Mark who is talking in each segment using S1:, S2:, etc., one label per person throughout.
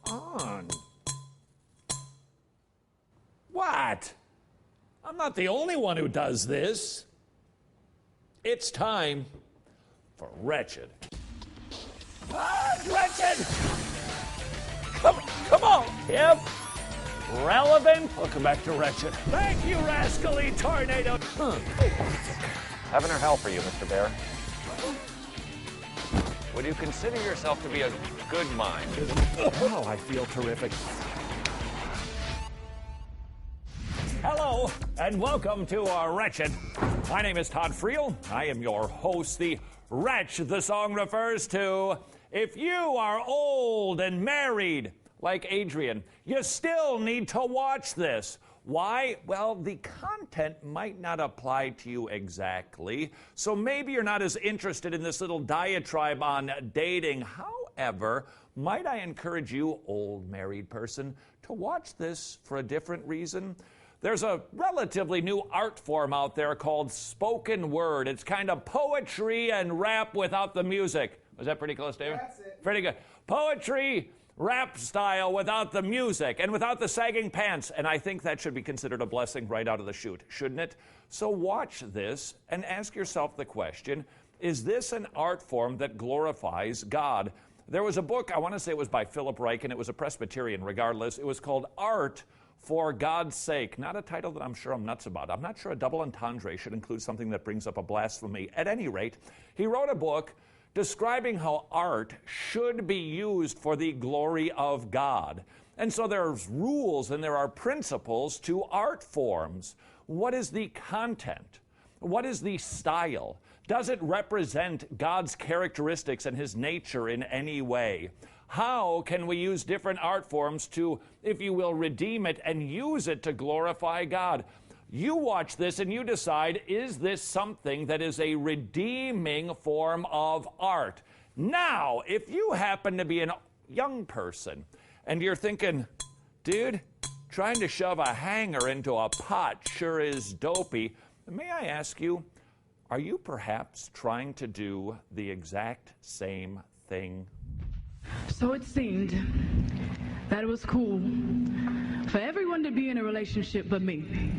S1: on. What? I'm not the only one who does this. It's time for Wretched. Wretched! Come on, hip. Relevant. Welcome back to Wretched. Thank you, rascally tornado.
S2: Heaven or hell for you, Mr. Bear? Would you consider yourself to be a good mind?
S1: Oh, I feel terrific. Hello, and welcome to Wretched. My name is Todd Friel. I am your host. The wretch the song refers to. If you are old and married, like Adrian, you still need to watch this. Why? Well, the content might not apply to you exactly, so maybe you're not as interested in this little diatribe on dating. However, might I encourage you, old married person, to watch this for a different reason? There's a relatively new art form out there called spoken word. It's kind of poetry and rap without the music. Was that pretty close, David?
S3: That's it.
S1: Pretty good. Poetry, rap style without the music and without the sagging pants. And I think that should be considered a blessing right out of the chute, shouldn't it? So watch this and ask yourself the question, is this an art form that glorifies God? There was a book, I want to say it was by Philip Reich, and it was a Presbyterian regardless. It was called Art for God's Sake. Not a title that I'm sure I'm nuts about. I'm not sure a double entendre should include something that brings up a blasphemy. At any rate, he wrote a book describing how art should be used for the glory of God. And so there's rules and there are principles to art forms. What is the content? What is the style? Does it represent God's characteristics and his nature in any way? How can we use different art forms to, if you will, redeem it and use it to glorify God? You watch this and you decide, is this something that is a redeeming form of art? Now, if you happen to be a young person and you're thinking, dude, trying to shove a hanger into a pot sure is dopey, may I ask you, are you perhaps trying to do the exact same thing?
S4: So it seemed that it was cool for everyone to be in a relationship but me.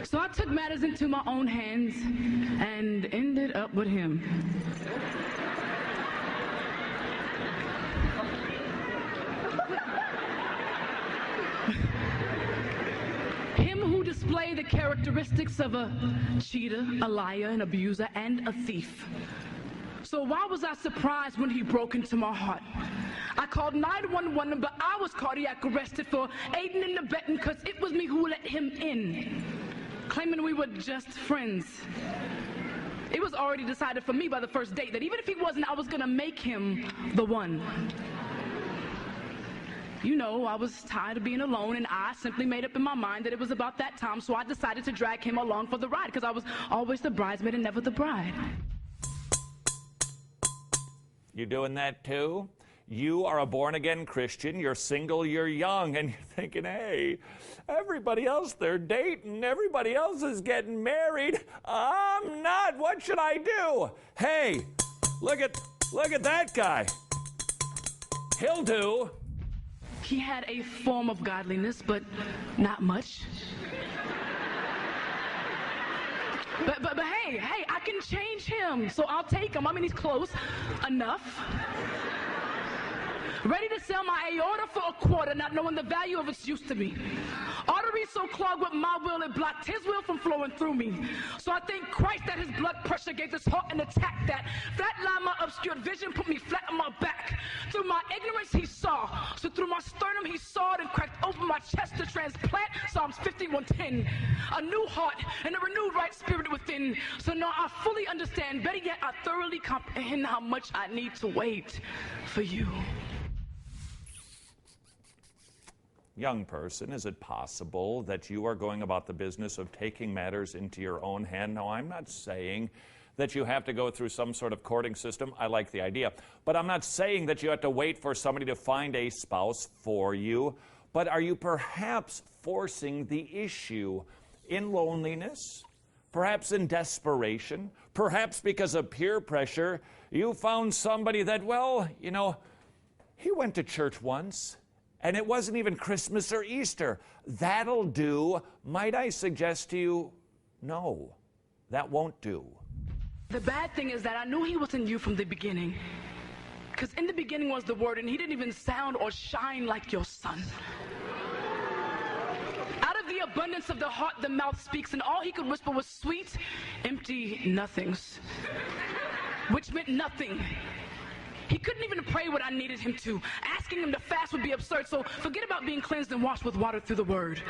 S4: So I took matters into my own hands and ended up with him. Him who displayed the characteristics of a cheater, a liar, an abuser, and a thief. So why was I surprised when he broke into my heart? I called 911, but I was cardiac arrested for aiding and abetting because it was me who let him in, claiming we were just friends. It was already decided for me by the first date that even if he wasn't, I was gonna make him the one. You know, I was tired of being alone, and I simply made up in my mind that it was about that time, so I decided to drag him along for the ride, because I was always the bridesmaid and never the bride.
S1: You doing that too? You are a born-again Christian, you're single, you're young, and you're thinking, hey, everybody else they're dating, everybody else is getting married. I'm not. What should I do? Hey, look at that guy. He'll do.
S4: He had a form of godliness, but not much. But hey, I can change him, so I'll take him. I mean, he's close enough. Ready to sell my aorta for a quarter, not knowing the value of its use to me. Arteries so clogged with my will, it blocked his will from flowing through me. So I thank Christ that his blood pressure gave this heart an attack that flatlined my obscured vision, put me flat on my back. Through my ignorance, he saw. So through my sternum, he sawed and cracked open my chest to transplant Psalms 51:10. A new heart and a renewed right spirit within. So now I fully understand, better yet, I thoroughly comprehend how much I need to wait for you.
S1: Young person, is it possible that you are going about the business of taking matters into your own hand? Now, I'm not saying that you have to go through some sort of courting system. I like the idea. But I'm not saying that you have to wait for somebody to find a spouse for you. But are you perhaps forcing the issue in loneliness, perhaps in desperation, perhaps because of peer pressure, you found somebody that, well, you know, he went to church once, and it wasn't even Christmas or Easter. That'll do. Might I suggest to you, no, that won't do.
S4: The bad thing is that I knew he was in you from the beginning. Because in the beginning was the Word, and he didn't even sound or shine like your son. Out of the abundance of the heart, the mouth speaks, and all he could whisper was sweet, empty nothings, which meant nothing. He couldn't even pray what I needed him to. Asking him to fast would be absurd, so forget about being cleansed and washed with water through the Word.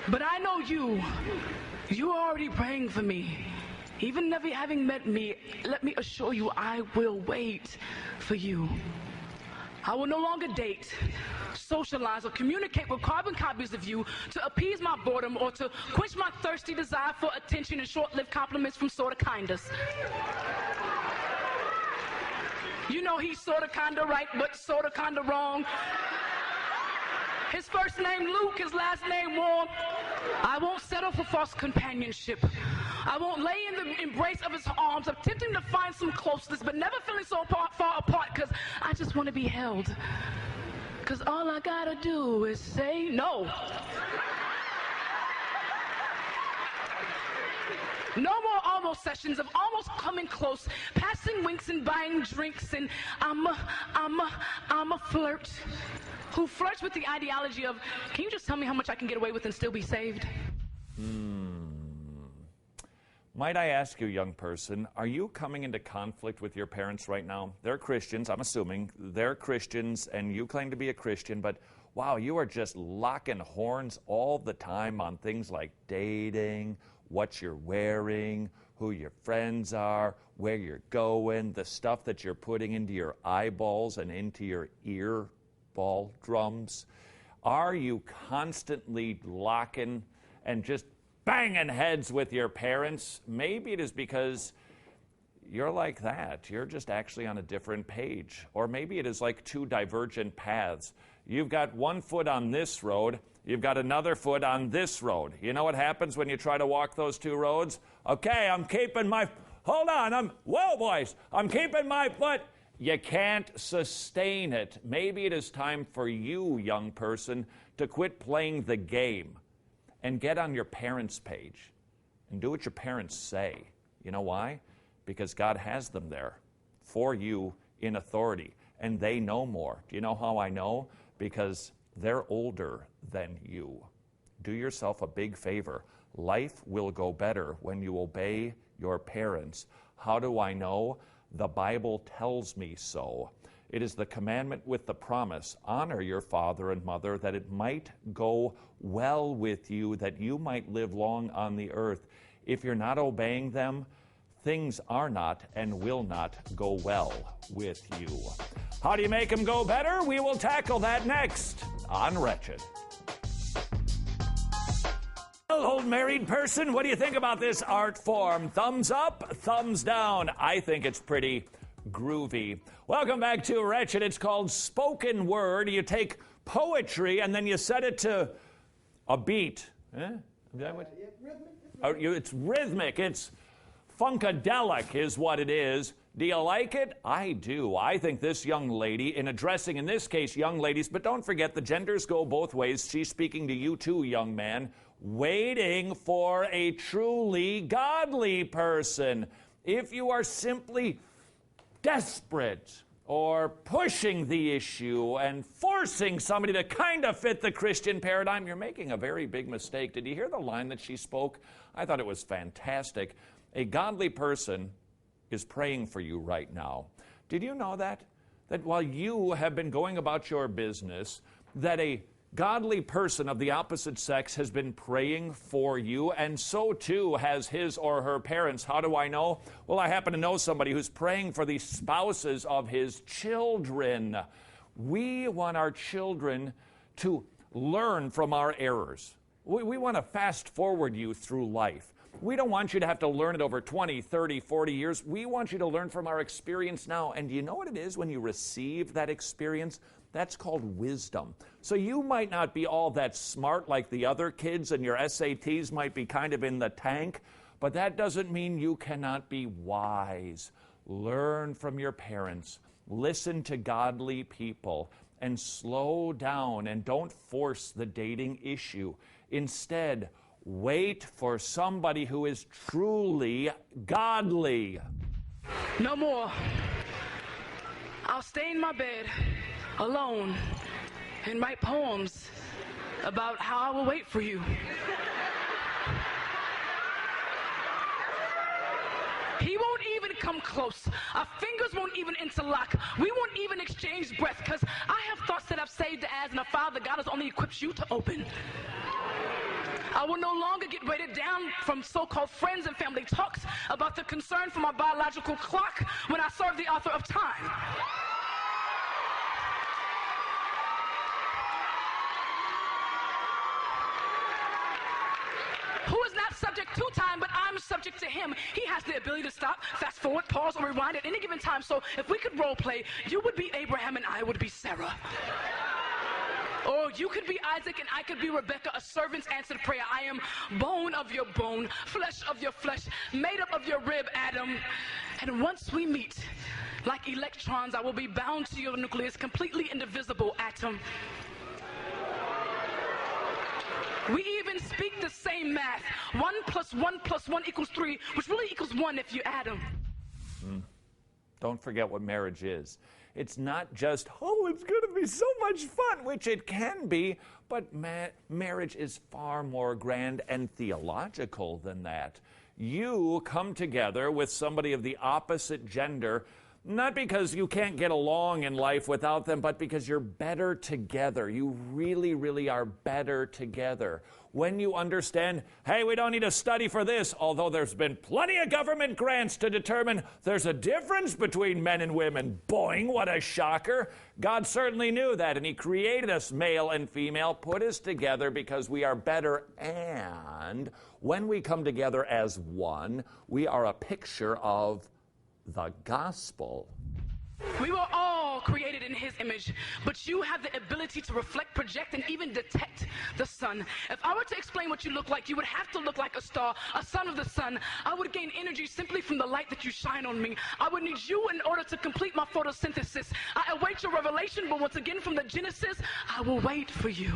S4: But I know you're already praying for me. Even never having met me, let me assure you, I will wait for you. I will no longer date, socialize, or communicate with carbon copies of you to appease my boredom or to quench my thirsty desire for attention and short-lived compliments from sorta kindas. You know he's sorta kinda right, but sorta kinda wrong. His first name Luke, his last name Warm. I won't settle for false companionship. I won't lay in the embrace of his arms, attempting to find some closeness, but never feeling so far apart, because I just want to be held. Because all I gotta do is say no. No more almost sessions of almost coming close, passing winks and buying drinks, and I'm a flirt who flirts with the ideology of, can you just tell me how much I can get away with and still be saved?
S1: Might I ask you, young person, are you coming into conflict with your parents right now? They're Christians, I'm assuming. They're Christians, and you claim to be a Christian, but wow, you are just locking horns all the time on things like dating, what you're wearing, who your friends are, where you're going, the stuff that you're putting into your eyeballs and into your ear ball drums. Are you constantly locking and just banging heads with your parents? Maybe it is because you're like that. You're just actually on a different page. Or maybe it is like two divergent paths. You've got one foot on this road, you've got another foot on this road. You know what happens when you try to walk those two roads? Okay, I'm keeping my, hold on, whoa boys, I'm keeping my foot. You can't sustain it. Maybe it is time for you, young person, to quit playing the game and get on your parents' page and do what your parents say. You know why? Because God has them there for you in authority, and they know more. Do you know how I know? Because they're older than you. Do yourself a big favor. Life will go better when you obey your parents. How do I know? The Bible tells me so. It is the commandment with the promise, honor your father and mother, that it might go well with you, that you might live long on the earth. If you're not obeying them, things are not and will not go well with you. How do you make them go better? We will tackle that next on Wretched. Well, old married person, what do you think about this art form? Thumbs up, thumbs down? I think it's pretty groovy. Welcome back to Wretched. It's called spoken word. You take poetry and then you set it to a beat. Is that what? It's rhythmic. It's funkadelic is what it is. Do you like it? I do. I think this young lady, in addressing, in this case, young ladies, but don't forget the genders go both ways. She's speaking to you too, young man, waiting for a truly godly person. If you are simply desperate or pushing the issue and forcing somebody to kind of fit the Christian paradigm, you're making a very big mistake. Did you hear the line that she spoke? I thought it was fantastic. A godly person is praying for you right now. Did you know that? That while you have been going about your business, that a godly person of the opposite sex has been praying for you, and so too has his or her parents. How do I know? Well, I happen to know somebody who's praying for the spouses of his children. We want our children to learn from our errors. We want to fast forward you through life. We don't want you to have to learn it over 20, 30, 40 years. We want you to learn from our experience now. And do you know what it is when you receive that experience? That's called wisdom. So you might not be all that smart like the other kids, and your SATs might be kind of in the tank, but that doesn't mean you cannot be wise. Learn from your parents. Listen to godly people. And slow down and don't force the dating issue. Instead, wait for somebody who is truly godly.
S4: No more. I'll stay in my bed alone and write poems about how I will wait for you. He won't even come close. Our fingers won't even interlock. We won't even exchange breath, because I have thoughts that I've saved as and a file that God has only equipped you to open. I will no longer get weighted down from so-called friends and family talks about the concern for my biological clock when I serve the author of time. Who is not subject to time, but I'm subject to him. He has the ability to stop, fast forward, pause, or rewind at any given time. So if we could role play, you would be Abraham and I would be Sarah. Or you could be Isaac and I could be Rebecca, a servant's answered prayer. I am bone of your bone, flesh of your flesh, made up of your rib, Adam. And once we meet, like electrons, I will be bound to your nucleus, completely indivisible atom. We even speak the same math. 1 + 1 + 1 = 3, which really equals 1 if you add them.
S1: Don't forget what marriage is. It's not just, oh, it's going to be so much fun, which it can be, but marriage is far more grand and theological than that. You come together with somebody of the opposite gender, not because you can't get along in life without them, but because you're better together. You really, really are better together. When you understand, hey, we don't need to study for this, although there's been plenty of government grants to determine there's a difference between men and women. Boing, what a shocker. God certainly knew that, and he created us male and female, put us together because we are better, and when we come together as one, we are a picture of the gospel.
S4: We were all created in his image, but you have the ability to reflect, project, and even detect the sun. If I were to explain what you look like, you would have to look like a star, a son of the sun. I would gain energy simply from the light that you shine on me. I would need you in order to complete my photosynthesis. I await your revelation, but once again from the Genesis, I will wait for you.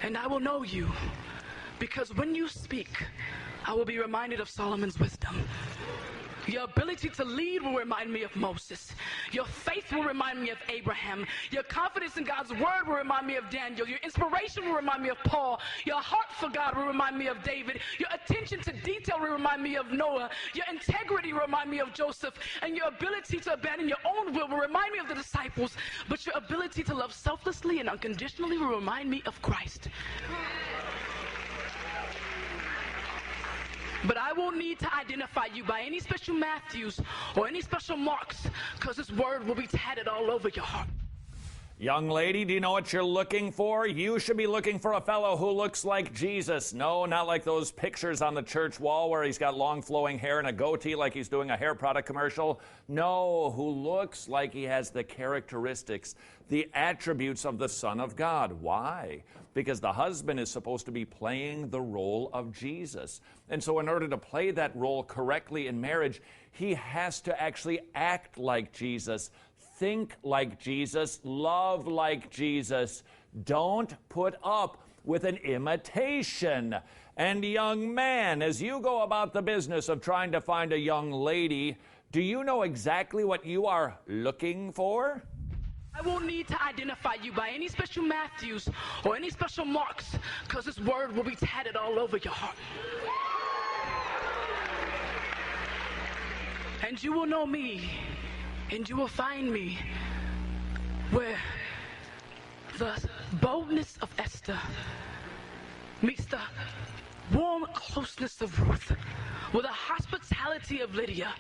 S4: And I will know you, because when you speak, I will be reminded of Solomon's wisdom. Your ability to lead will remind me of Moses. Your faith will remind me of Abraham. Your confidence in God's word will remind me of Daniel. Your inspiration will remind me of Paul. Your heart for God will remind me of David. Your attention to detail will remind me of Noah. Your integrity will remind me of Joseph. And your ability to abandon your own will remind me of the disciples. But your ability to love selflessly and unconditionally will remind me of Christ. But I won't need to identify you by any special Matthews or any special marks, because this word will be tatted all over your heart.
S1: Young lady, do you know what you're looking for? You should be looking for a fellow who looks like Jesus. No, not like those pictures on the church wall where he's got long flowing hair and a goatee like he's doing a hair product commercial. No, who looks like he has the characteristics, the attributes of the Son of God. Why? Because the husband is supposed to be playing the role of Jesus. And so in order to play that role correctly in marriage, he has to actually act like Jesus, think like Jesus, love like Jesus. Don't put up with an imitation. And young man, as you go about the business of trying to find a young lady, do you know exactly what you are looking for?
S4: I won't need to identify you by any special Matthews or any special marks, because this word will be tatted all over your heart. And you will know me, and you will find me where the boldness of Esther meets the warm closeness of Ruth, where the hospitality of Lydia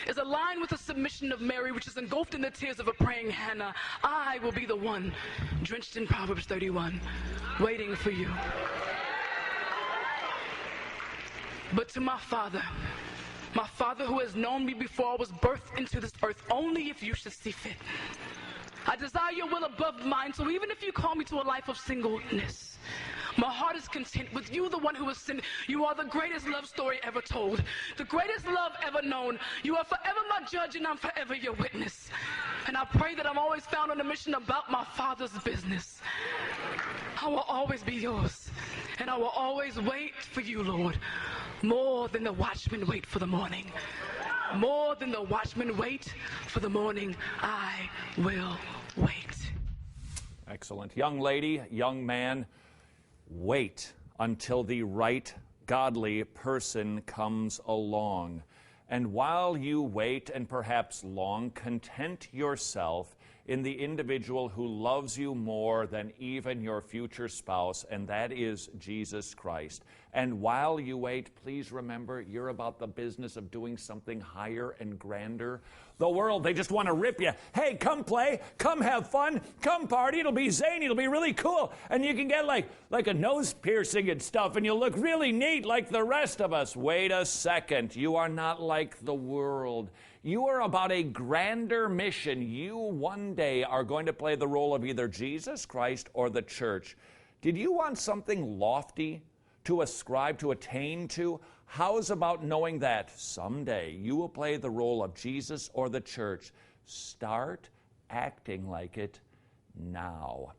S4: is aligned with the submission of Mary, which is engulfed in the tears of a praying Hannah. I will be the one, drenched in Proverbs 31, waiting for you. But to my Father who has known me before I was birthed into this earth, only if you should see fit, I desire your will above mine, so even if you call me to a life of singleness, my heart is content with you, the one who has sinned. You are the greatest love story ever told, the greatest love ever known. You are forever my judge, and I'm forever your witness. And I pray that I'm always found on a mission about my Father's business. I will always be yours, and I will always wait for you, Lord, more than the watchmen wait for the morning. More than the watchmen wait for the morning, I will wait.
S1: Excellent. Young lady, young man, wait until the right godly person comes along. And while you wait, and perhaps long, content yourself in the individual who loves you more than even your future spouse, and that is Jesus Christ. And while you wait, please remember, you're about the business of doing something higher and grander. The world, they just want to rip you. Hey, come play, come have fun, come party, it'll be zany, it'll be really cool. And you can get like a nose piercing and stuff, and you'll look really neat like the rest of us. Wait a second, you are not like the world. You are about a grander mission. You one day are going to play the role of either Jesus Christ or the church. Did you want something lofty to ascribe, to attain to? How's about knowing that someday you will play the role of Jesus or the church? Start acting like it now.